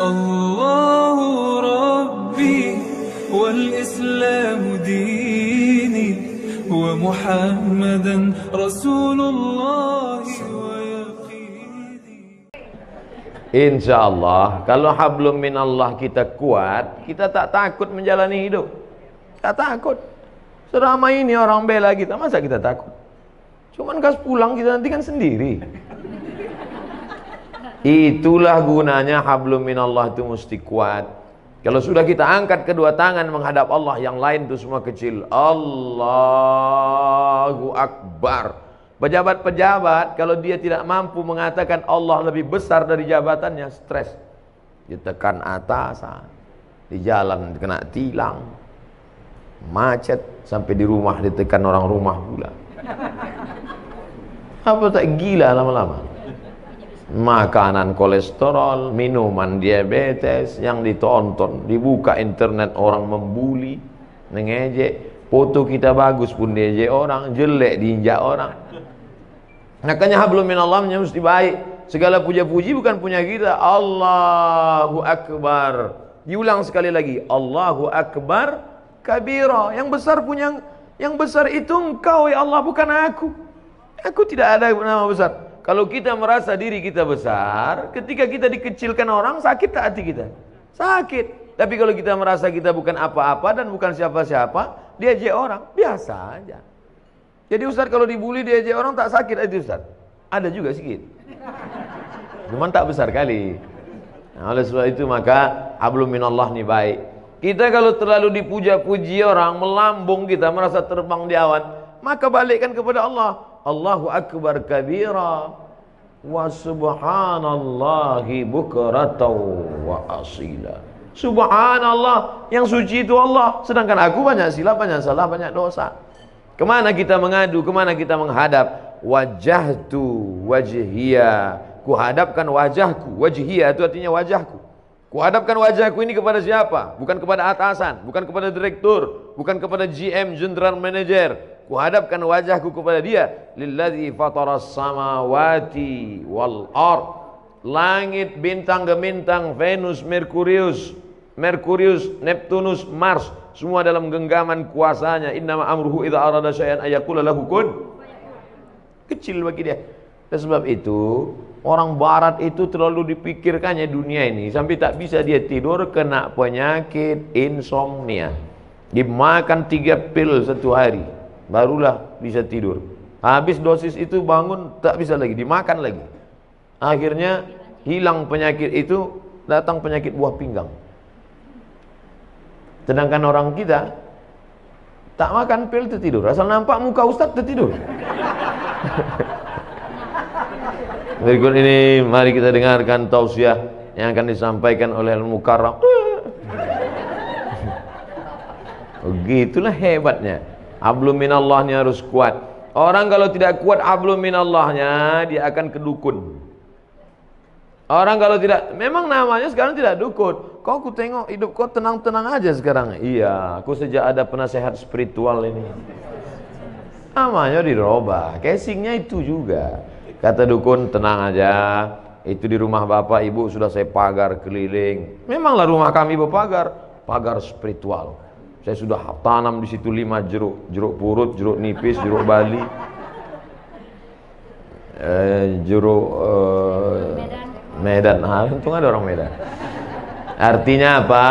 الله ربي والإسلام ديني ومحمدا رسول الله ويقيني. Insya Allah, kalau hablum minallah kita kuat, kita tak takut menjalani hidup. Tak takut. Selama ini orang bela kita, masa kita takut? Cuman kas pulang kita nanti kan sendiri. Itulah gunanya hablum minallah itu mesti kuat. Kalau sudah kita angkat kedua tangan menghadap Allah, yang lain itu semua kecil. Allahu Akbar. Pejabat-pejabat kalau dia tidak mampu mengatakan Allah lebih besar dari jabatannya, stres. Ditekan atasan, di jalan kena tilang, macet, sampai di rumah ditekan orang rumah pula. Apa tak gila lama-lama? Makanan kolesterol, minuman diabetes yang ditonton, dibuka internet orang membuli, mengejek, foto kita bagus pun diejek orang, jelek diinjak orang. Makanya hablum minallah mesti baik. Segala puja-puji bukan punya kita. Allahu Akbar. Diulang sekali lagi. Allahu Akbar kabira. Yang besar punya, yang besar itu engkau ya Allah, bukan aku. Aku tidak ada nama besar. Kalau kita merasa diri kita besar, ketika kita dikecilkan orang, sakit tak hati kita? Sakit. Tapi kalau kita merasa kita bukan apa-apa dan bukan siapa-siapa, diajak orang, biasa aja. Jadi Ustaz kalau dibully diajak orang tak sakit itu Ustaz? Ada juga sedikit. Cuman tak besar kali. Nah, oleh sebab itu maka hablum minallah ni baik. Kita kalau terlalu dipuja-puji orang, melambung kita, merasa terbang di awan, maka balikkan kepada Allah. Allahu Akbar kabira wa subhanallahi bukratan wa asila. Subhanallah, yang suci itu Allah, sedangkan aku banyak silap, banyak salah, banyak dosa. Kemana kita mengadu, kemana kita menghadap? Wajahtu wajhiya, kuhadapkan wajahku. Wajhiya itu artinya wajahku. Kuhadapkan wajahku ini kepada siapa? Bukan kepada atasan, bukan kepada direktur, bukan kepada GM, general manager. Kuhadapkan wajahku kepada dia. Lilladzi fataras samawati wal ard. Langit, bintang gemintang, Venus, Merkurius, Neptunus, Mars, semua dalam genggaman kuasanya. Innama amruhu idza arada syai'an ayaqula lahu kun. Kecil bagi dia. Dan sebab itu orang barat itu terlalu dipikirkannya dunia ini sampai tak bisa dia tidur, kena penyakit insomnia. Dimakan 3 pil satu hari barulah bisa tidur. Habis dosis itu bangun tak bisa lagi, dimakan lagi. Akhirnya hilang penyakit itu, datang penyakit buah pinggang. Sedangkan orang kita tak makan pil tertidur, asal nampak muka ustaz tertidur. Berikut ini mari kita dengarkan tausiah yang akan disampaikan oleh Al-Mukarram. Begitulah hebatnya. Hablum minallahnya harus kuat. Orang kalau tidak kuat hablum minallahnya, dia akan kedukun. Orang kalau tidak, memang namanya sekarang tidak dukun. Kau ku tengok hidup kau tenang-tenang aja sekarang. Iya, aku sejak ada penasehat spiritual ini. Namanya dirubah, casingnya itu juga. Kata dukun, tenang aja, itu di rumah bapak ibu sudah saya pagar keliling. Memanglah rumah kami berpagar, pagar spiritual. Saya sudah tanam di situ 5 jeruk, jeruk purut, jeruk nipis, jeruk bali, jeruk Medan. Untung ada orang Medan. Artinya apa?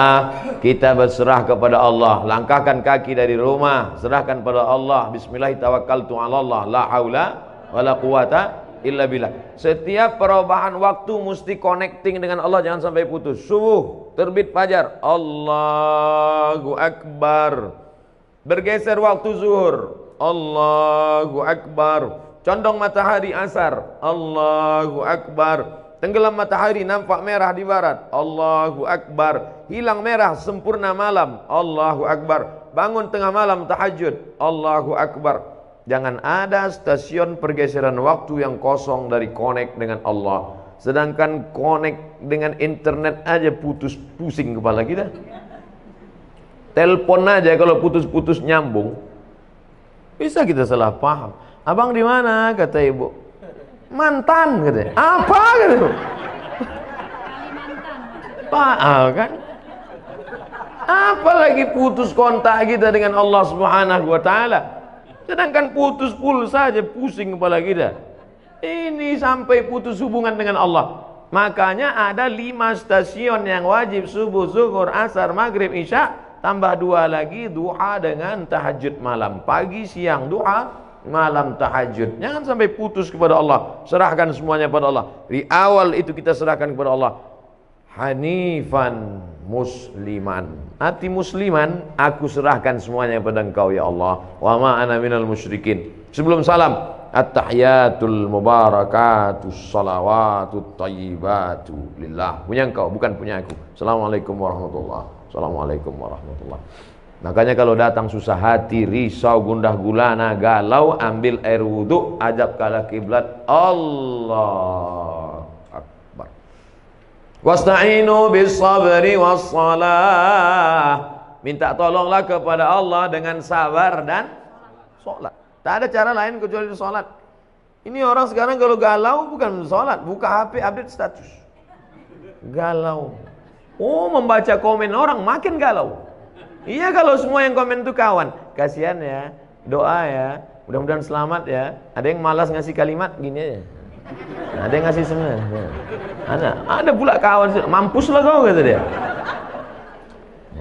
Kita berserah kepada Allah. Langkahkan kaki dari rumah, serahkan pada Allah. Bismillahirrahmanirrahim. La haula wala quwata illa billah. Setiap perubahan waktu mesti connecting dengan Allah, jangan sampai putus. Subuh, terbit fajar, Allahu Akbar. Bergeser waktu zuhur, Allahu Akbar. Condong matahari asar, Allahu Akbar. Tenggelam matahari nampak merah di barat, Allahu Akbar. Hilang merah sempurna malam, Allahu Akbar. Bangun tengah malam tahajud, Allahu Akbar. Jangan ada stasiun pergeseran waktu yang kosong dari connect dengan Allah. Sedangkan connect dengan internet aja putus, pusing kepala kita. Telepon aja kalau putus-putus nyambung, bisa kita salah paham. Abang di mana? Kata ibu. Mantan katanya. Apa katanya? Kan? Apalagi putus kontak kita dengan Allah Subhanahu wa taala. Sedangkan putus pulsa saja pusing kepala kita. Ini sampai putus hubungan dengan Allah. Makanya ada 5 stasiun yang wajib: subuh, zuhur, asar, maghrib, isya, tambah 2 lagi duha dengan tahajud malam. Pagi, siang duha, malam tahajud. Jangan sampai putus kepada Allah. Serahkan semuanya pada Allah. Di awal itu kita serahkan kepada Allah. Hanifan musliman, hati musliman, aku serahkan semuanya kepada Engkau ya Allah. Wa ma ana minal musyrikin. Sebelum salam, at-tahiyatul mubarakatus salawatut thayyibatu lillah. Punya Engkau, bukan punya aku. Assalamualaikum warahmatullahi. Assalamualaikum warahmatullahi. Makanya kalau datang susah hati, risau, gundah gulana, galau, ambil air wudhu, ajab ke kiblat, Allah Akbar. Wasta'inu bis sabri was salah. Minta tolonglah kepada Allah dengan sabar dan sholat. Tak ada cara lain kecuali sholat. Ini orang sekarang kalau galau bukan sholat, buka HP update status. Galau. Oh, membaca komen orang makin galau. Iya, kalau semua yang komen itu kawan. Kasihan ya, doa ya, mudah-mudahan selamat ya. Ada yang malas ngasih kalimat gini aja. Ada yang ngasih sebenarnya. Ada pula kawan, mampuslah kau kata dia.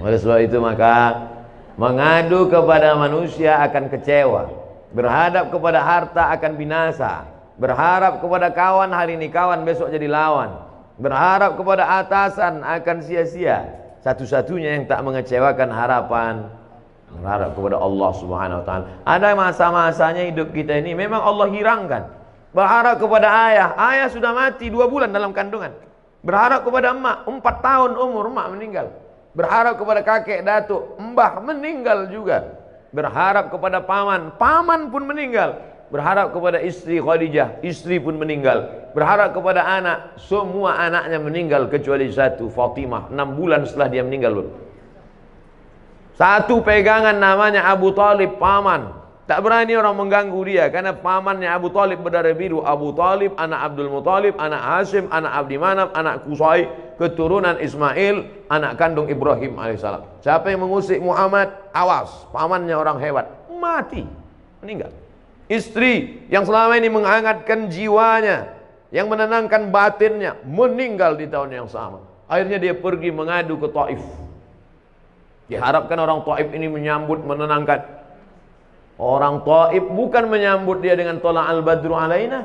Oleh sebab itu maka mengadu kepada manusia akan kecewa, berhadap kepada harta akan binasa, berharap kepada kawan hari ini kawan, besok jadi lawan, berharap kepada atasan akan sia-sia. Satu-satunya yang tak mengecewakan harapan, berharap kepada Allah Subhanahu wa taala. Ada masa-masanya hidup kita ini memang Allah hirangkan. Berharap kepada ayah, ayah sudah mati 2 bulan dalam kandungan. Berharap kepada emak, 4 tahun umur emak meninggal. Berharap kepada kakek datuk, mbah meninggal juga. Berharap kepada paman, paman pun meninggal. Berharap kepada istri Khadijah, istri pun meninggal. Berharap kepada anak, semua anaknya meninggal kecuali satu, Fatimah. 6 bulan setelah dia meninggal. Satu pegangan namanya Abu Talib, paman. Tak berani orang mengganggu dia karena pamannya Abu Talib berdarah biru. Abu Talib, anak Abdul Muttalib, anak Hashim, anak Abdi Manaf, anak Qusay, keturunan Ismail, anak kandung Ibrahim alaihissalam. Siapa yang mengusik Muhammad, awas, pamannya orang hebat, mati, meninggal. Istri yang selama ini menghangatkan jiwanya, yang menenangkan batinnya, meninggal di tahun yang sama. Akhirnya dia pergi mengadu ke Taif. Diharapkan orang Taif ini menyambut, menenangkan. Orang Taif bukan menyambut dia dengan tola al-badru alaina.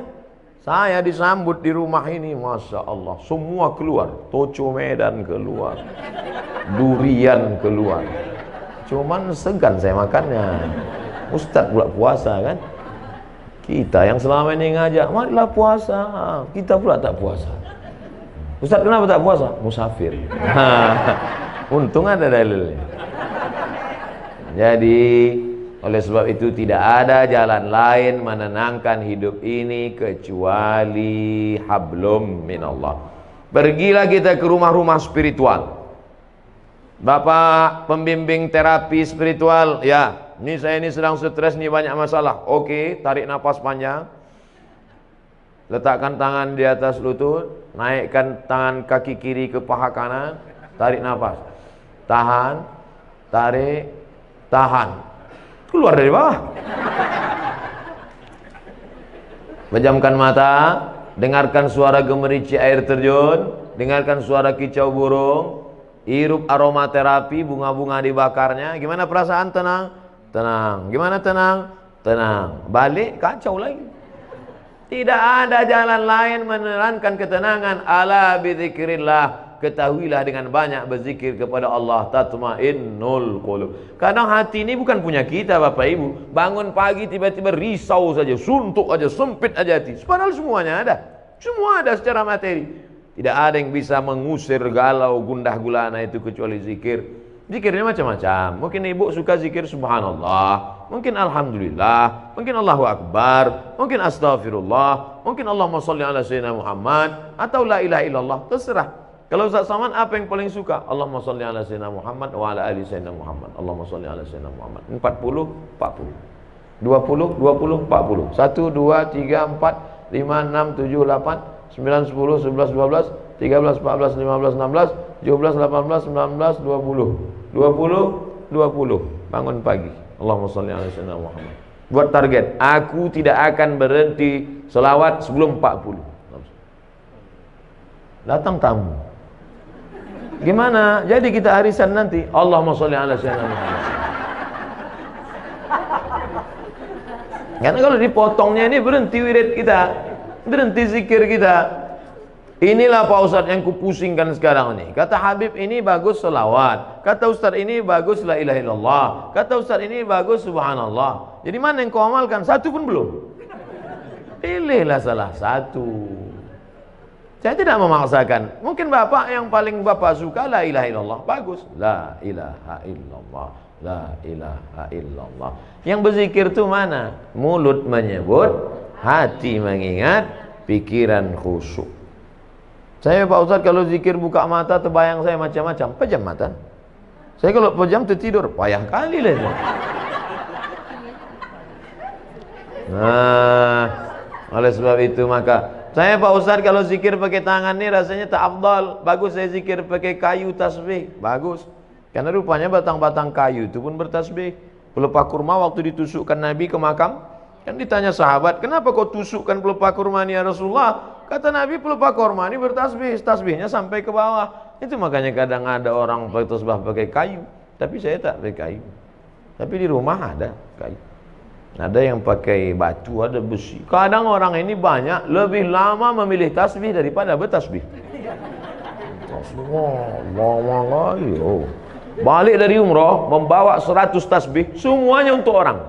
Saya disambut di rumah ini, Masya Allah, semua keluar. Toco Medan keluar, durian keluar. Cuman segan saya makannya. Ustadz pula puasa kan. Kita yang selama ini ngajak, marilah puasa, kita pula tak puasa. Ustadz kenapa tak puasa? Musafir. Untung ada dalilnya. Jadi oleh sebab itu tidak ada jalan lain menenangkan hidup ini kecuali hablum minallah. Pergilah kita ke rumah-rumah spiritual. Bapak pembimbing terapi spiritual, ya, ini saya ini sedang stres nih, banyak masalah. Oke, tarik nafas panjang. Letakkan tangan di atas lutut, naikkan tangan kaki kiri ke paha kanan, tarik nafas. Tahan, tarik, tahan. Keluar dari bawah. Pejamkan mata, dengarkan suara gemerici air terjun, dengarkan suara kicau burung, hirup aromaterapi, bunga-bunga dibakarnya. Gimana perasaan? Tenang, tenang. Gimana tenang? Tenang. Balik kacau lagi. Tidak ada jalan lain menerangkan ketenangan. Ala bidzikrillah. Ketahuilah dengan banyak berzikir kepada Allah tatmainnul qulub. Kadang hati ini bukan punya kita Bapak Ibu. Bangun pagi tiba-tiba risau saja, suntuk aja, sempit aja hati. Padahal semuanya ada. Semua ada secara materi. Tidak ada yang bisa mengusir galau gundah gulana itu kecuali zikir. Zikirnya macam-macam. Mungkin ibu suka zikir subhanallah, mungkin alhamdulillah, mungkin Allahu akbar, mungkin astaghfirullah, mungkin Allahumma sholli ala sayyidina Muhammad, atau la ilaha illallah, terserah. Kalau Ustaz Saman apa yang paling suka? Allahumma sholli ala sayyidina Muhammad wa ala ali sayyidina Muhammad. Allahumma sholli ala sayyidina Muhammad. 40, 40. 20, 20, 40. 1, 2, 3, 4, 5, 6, 7, 8, 9, 10, 11, 12, 13, 14, 15, 16, 17, 18, 19, 20. 20, 20. Bangun pagi. Allahumma sholli ala sayyidina Muhammad. Buat target, aku tidak akan berhenti selawat sebelum 40. Datang tamu. Gimana? Jadi kita arisan nanti. Allahumma sholli ala sayyidina Muhammad. Karena kalau dipotongnya ini berhenti wirid kita, berhenti zikir kita. Inilah Pak Ustadz yang kupusingkan sekarang ini. Kata Habib ini bagus selawat, kata Ustadz ini bagus la ilaha illallah, kata Ustadz ini bagus subhanallah. Jadi mana yang kau amalkan? Satu pun belum. Pilihlah salah satu. Saya tidak memaksakan. Mungkin bapak yang paling bapak suka la ilaha illallah, bagus. La ilaha illallah, la ilaha illallah. Yang berzikir itu mana? Mulut menyebut, hati mengingat, pikiran khusyuk. Saya Pak Ustadz kalau zikir buka mata terbayang saya macam-macam. Pejam mata. Saya kalau pejam tertidur, payah kali lah. Nah, oleh sebab itu maka saya Pak Ustadz kalau zikir pakai tangan ini rasanya tak afdal. Bagus saya zikir pakai kayu tasbih. Bagus. Karena rupanya batang-batang kayu itu pun bertasbih. Pelepah kurma waktu ditusukkan Nabi ke makam, kan ditanya sahabat, kenapa kau tusukkan pelepah kurma ini ya Rasulullah? Kata Nabi, pelepah kurma ini bertasbih, tasbihnya sampai ke bawah. Itu makanya kadang ada orang bertasbih pakai kayu, tapi saya tak pakai kayu. Tapi di rumah ada kayu. Ada yang pakai batu, ada besi. Kadang orang ini banyak lebih lama memilih tasbih daripada bertasbih. Balik dari umroh membawa 100 tasbih, semuanya untuk orang.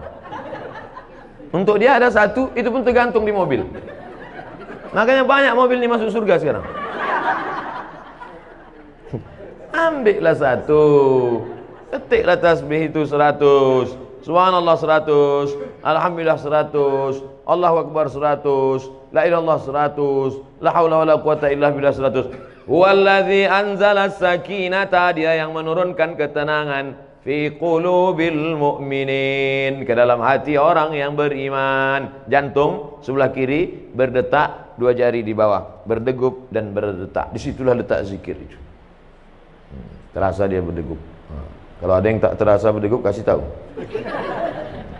Untuk dia ada satu, itu pun tergantung di mobil. Makanya banyak mobil ini masuk surga sekarang. Ambillah satu, ketiklah tasbih itu 100, subhanallah 100, alhamdulillah 100, Allahu akbar 100, la ilallah 100, la haula wala quwata illa billah 100. Huwallazi anzala sakinata, dia yang menurunkan ketenangan fi qulubil mu'minin, ke dalam hati orang yang beriman. Jantung sebelah kiri berdetak, dua jari di bawah berdegup dan berdetak. Disitulah letak zikir itu. Terasa dia berdegup. Kalau ada yang tak terasa berdegup, kasih tahu.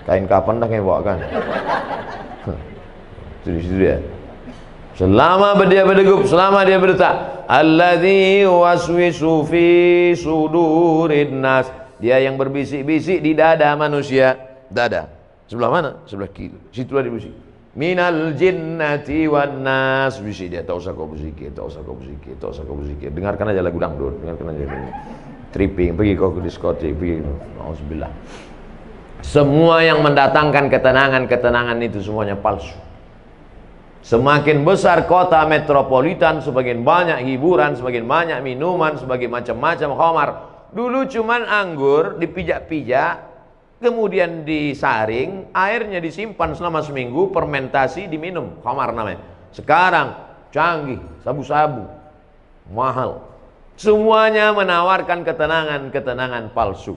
Kain kapan dah yang bawa kan? Itu di situ dia. Selama dia berdegup, selama dia berdetak, alladzi waswisu fi sudurin nas, dia yang berbisik-bisik di dada manusia. Dada sebelah mana? Sebelah kiri. Situlah dia berbisik. Minal jinnati wan nas, bisik dia. Tak usah kau berzikir, tak usah kau berzikir, tak usah kau berzikir. Dengarkan aja lagu dangdut, dengarkan aja. Tripping, pergi kau ke diskotik, pergi. Auzubillah. Semua yang mendatangkan ketenangan itu semuanya palsu. Semakin besar kota metropolitan, semakin banyak hiburan, semakin banyak minuman, semakin macam-macam khamar. Dulu cuman anggur dipijak-pijak, kemudian disaring, airnya disimpan selama seminggu, fermentasi, diminum, khamar namanya. Sekarang canggih, sabu-sabu, mahal. Semuanya menawarkan ketenangan palsu.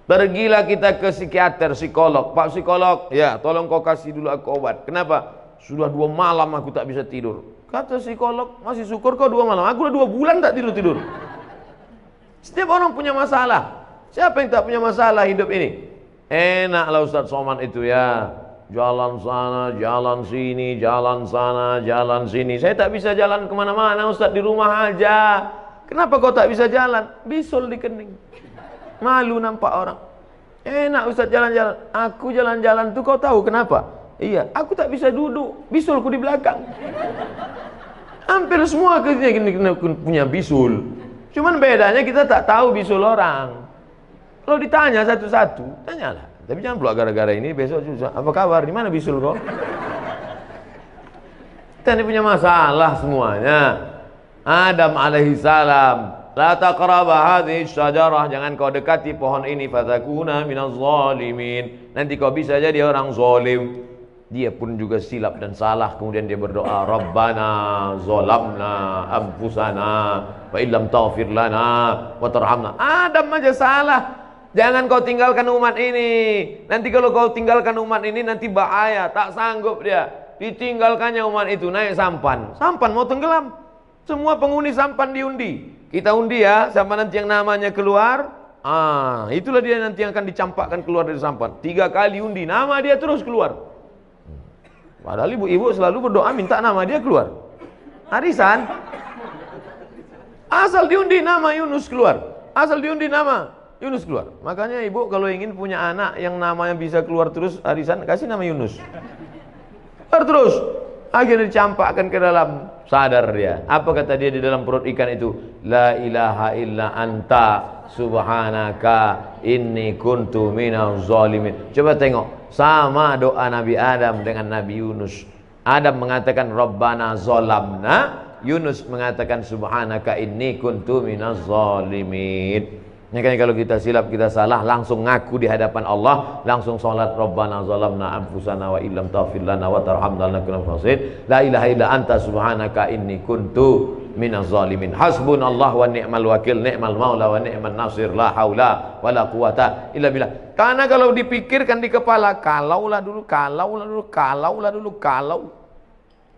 Pergilah kita ke psikiater, psikolog. Pak psikolog, ya tolong kau kasih dulu aku obat. Kenapa? Sudah 2 malam aku tak bisa tidur. Kata psikolog, masih syukur kau 2 malam. Aku udah 2 bulan tak tidur-tidur. Setiap orang punya masalah. Siapa yang tak punya masalah hidup ini? Enaklah Ustaz Somad itu ya. Jalan sana, jalan sini, jalan sana, jalan sini. Saya tak bisa jalan kemana-mana Ustaz, di rumah aja. Kenapa kau tak bisa jalan? Bisul di kening. Malu nampak orang. Enak Ustaz jalan-jalan. Aku jalan-jalan tuh kau tahu kenapa? Iya, aku tak bisa duduk, bisulku di belakang. Hampir semua kita punya bisul. Cuman bedanya kita tak tahu bisul orang. Kalau ditanya satu-satu, tanyalah. Tapi jangan pula gara-gara ini besok susah. Apa kabar? Di mana bisul kau? Kita ini punya masalah semuanya. Adam alaihissalam, la taqraba hadhihi syajarah, jangan kau dekati pohon ini, fatakuna minaz zalimin. Nanti kau bisa jadi orang zalim. Dia pun juga silap dan salah, kemudian dia berdoa, Rabbana zalamna anfusana wa illam taghfir lana wa tarhamna. Adam aja salah. Jangan kau tinggalkan umat ini. Nanti kalau kau tinggalkan umat ini nanti bahaya, tak sanggup dia. Ditinggalkannya umat itu naik sampan. Sampan mau tenggelam. Semua penghuni sampan diundi. Kita undi ya, sama nanti yang namanya keluar. Itulah dia nanti yang akan dicampakkan keluar dari sampan. 3 kali undi, nama dia terus keluar. Padahal ibu-ibu selalu berdoa minta nama dia keluar. Arisan. Asal diundi nama Yunus keluar. Asal diundi nama Yunus keluar. Makanya ibu kalau ingin punya anak yang namanya bisa keluar terus arisan, kasih nama Yunus. Keluar terus. Akhirnya dicampakkan ke dalam, sadar dia. Apa kata dia di dalam perut ikan itu? La ilaha illa anta subhanaka inni kuntu minaz zalimin. Coba tengok, sama doa Nabi Adam dengan Nabi Yunus. Adam mengatakan Rabbana zolamna, Yunus mengatakan subhanaka inni kuntu minaz zalimin. Makanya kalau kita silap, kita salah, langsung ngaku di hadapan Allah, langsung sholat Rabbana zalamna anfusana wa illam taghfir lana wa tarhamna lanakunanna minal khasirin. La ilaha illa anta subhanaka inni kuntu minaz zalimin. Hasbunallah wa ni'mal wakil, ni'mal maula wa ni'man nasir, la haula wala quwata illa billah. Karena kalau dipikirkan di kepala, kalaulah dulu, kalau.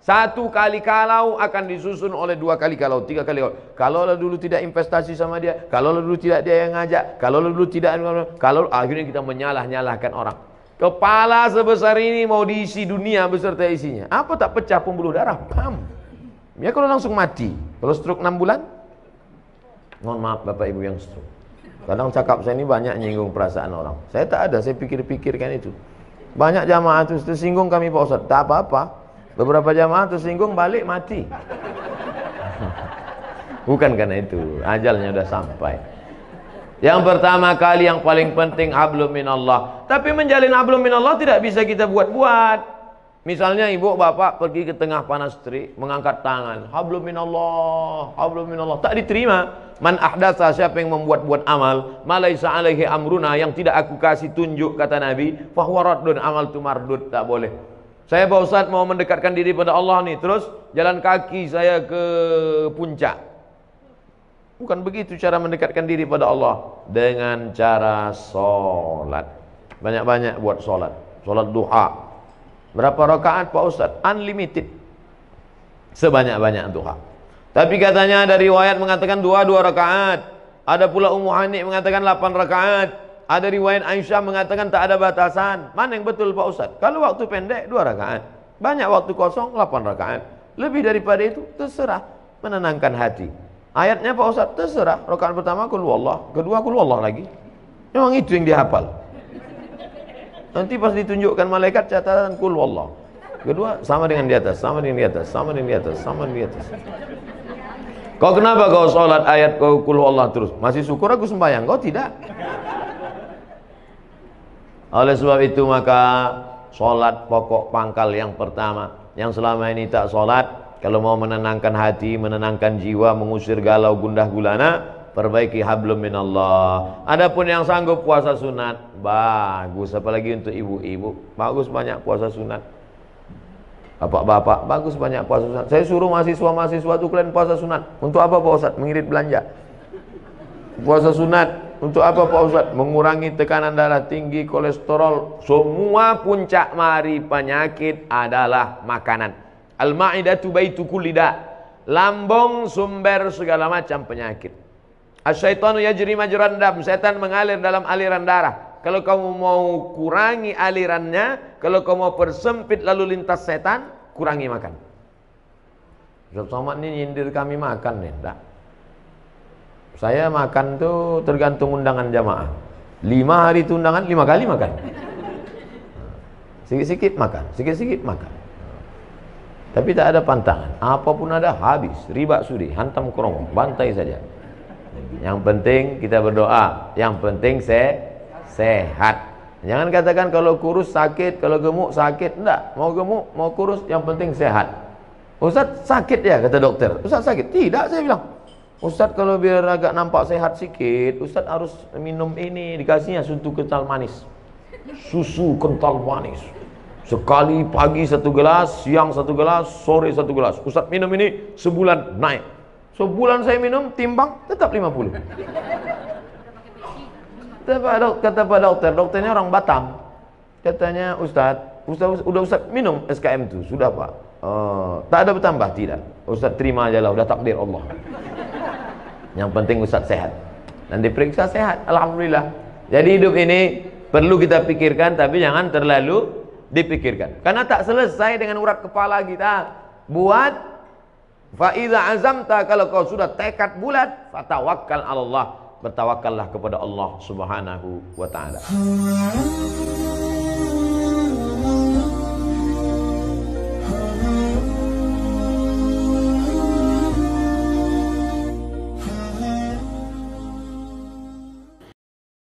1 kali kalau akan disusun oleh 2 kali kalau, 3 kali kalau. Kalaulah dulu tidak investasi sama dia, kalaulah dulu tidak dia yang ngajak, kalaulah dulu tidak, kalau akhirnya kita menyalah-nyalahkan orang. Kepala sebesar ini mau diisi dunia beserta isinya. Apa tak pecah pembuluh darah? Pam. Ya kalau langsung mati. Kalau stroke 6 bulan? Mohon maaf Bapak Ibu yang stroke. Kadang cakap saya ini banyak nyinggung perasaan orang. Saya tak ada, saya pikir-pikirkan itu. Banyak jamaah itu tersinggung kami Pak Ustaz. Tak apa-apa. Beberapa jamaah tersinggung balik mati. Bukan karena itu, ajalnya sudah sampai. Yang pertama kali yang paling penting hablum minallah. Tapi menjalin hablum minallah tidak bisa kita buat-buat. Misalnya ibu bapak pergi ke tengah panas terik, mengangkat tangan, hablum minallah, hablum minallah, tak diterima. Man ahdatsa, siapa yang membuat-buat amal, malaisa alaihi amruna, yang tidak aku kasih tunjuk, kata Nabi, fahuwa raddun, amal tu mardud, tak boleh. Saya Pak Ustaz mau mendekatkan diri pada Allah nih, terus jalan kaki saya ke puncak. Bukan begitu cara mendekatkan diri pada Allah. Dengan cara sholat. Banyak-banyak buat sholat. Sholat duha. Berapa rakaat Pak Ustaz? Unlimited. Sebanyak-banyak duha. Tapi katanya ada riwayat mengatakan 2 rakaat. Ada pula Ummu Hani mengatakan 8 rakaat. Ada riwayat Aisyah mengatakan tak ada batasan. Mana yang betul Pak Ustaz? Kalau waktu pendek 2 rakaat, banyak waktu kosong 8 rakaat. Lebih daripada itu terserah, menenangkan hati. Ayatnya Pak Ustaz terserah. Rakaat pertama qul huwallah, kedua qul huwallah lagi. Memang itu yang dihafal. Nanti pas ditunjukkan malaikat catatan qul huwallah. Kedua sama dengan di atas, sama dengan di atas, sama dengan di atas, sama dengan di atas. Kau kenapa kau sholat ayat kau qul huwallah terus? Masih syukur aku sembahyang, kau tidak. Oleh sebab itu maka sholat pokok pangkal yang pertama. Yang selama ini tak sholat, kalau mau menenangkan hati, menenangkan jiwa, mengusir galau gundah gulana, perbaiki hablum minallah. Adapun yang sanggup puasa sunat, bagus. Apalagi untuk ibu-ibu, bagus banyak puasa sunat. Bapak-bapak, bagus banyak puasa sunat. Saya suruh mahasiswa-mahasiswa itu kalian puasa sunat. Untuk apa Pak Ustaz? Mengirit belanja. Puasa sunat untuk apa Pak Ustaz? Mengurangi tekanan darah tinggi, kolesterol. Semua puncak mari penyakit adalah makanan. Al-ma'idatu baitu kulli da'. Lambung sumber segala macam penyakit. Asyaitanu yajri majran dam. Setan mengalir dalam aliran darah. Kalau kamu mau kurangi alirannya, kalau kamu mau persempit lalu lintas setan, kurangi makan. Ustaz Somad ini nyindir kami makan nih, enggak. Saya makan tuh tergantung undangan jamaah. 5 hari itu undangan, 5 kali makan. Sikit-sikit makan, sikit-sikit makan. Tapi tak ada pantangan. Apapun ada habis. Riba sudi, hantam kerongkong, bantai saja. Yang penting kita berdoa. Yang penting sehat. Jangan katakan kalau kurus sakit, kalau gemuk sakit. Enggak, mau gemuk, mau kurus, yang penting sehat. Ustaz sakit ya, kata dokter. Ustaz sakit? Tidak, saya bilang. Ustaz kalau biar agak nampak sehat sikit, Ustaz harus minum ini, dikasihnya susu kental manis. Susu kental manis. Sekali pagi 1 gelas, siang 1 gelas, sore 1 gelas. Ustaz minum ini sebulan naik. Sebulan saya minum, timbang tetap 50. Kata Pak Dokter, dokternya orang Batam. Katanya Ustaz udah Ustaz minum SKM itu, sudah Pak. Tak ada bertambah? Tidak. Ustaz terima aja lah, udah takdir Allah. Yang penting Ustaz sehat. Dan diperiksa sehat, alhamdulillah. Jadi hidup ini perlu kita pikirkan, tapi jangan terlalu dipikirkan. Karena tak selesai dengan urat kepala kita. Buat fa idza azamta, kalau kau sudah tekad bulat, fatawakkal 'ala Allah. Bertawakkallah kepada Allah Subhanahu wa taala.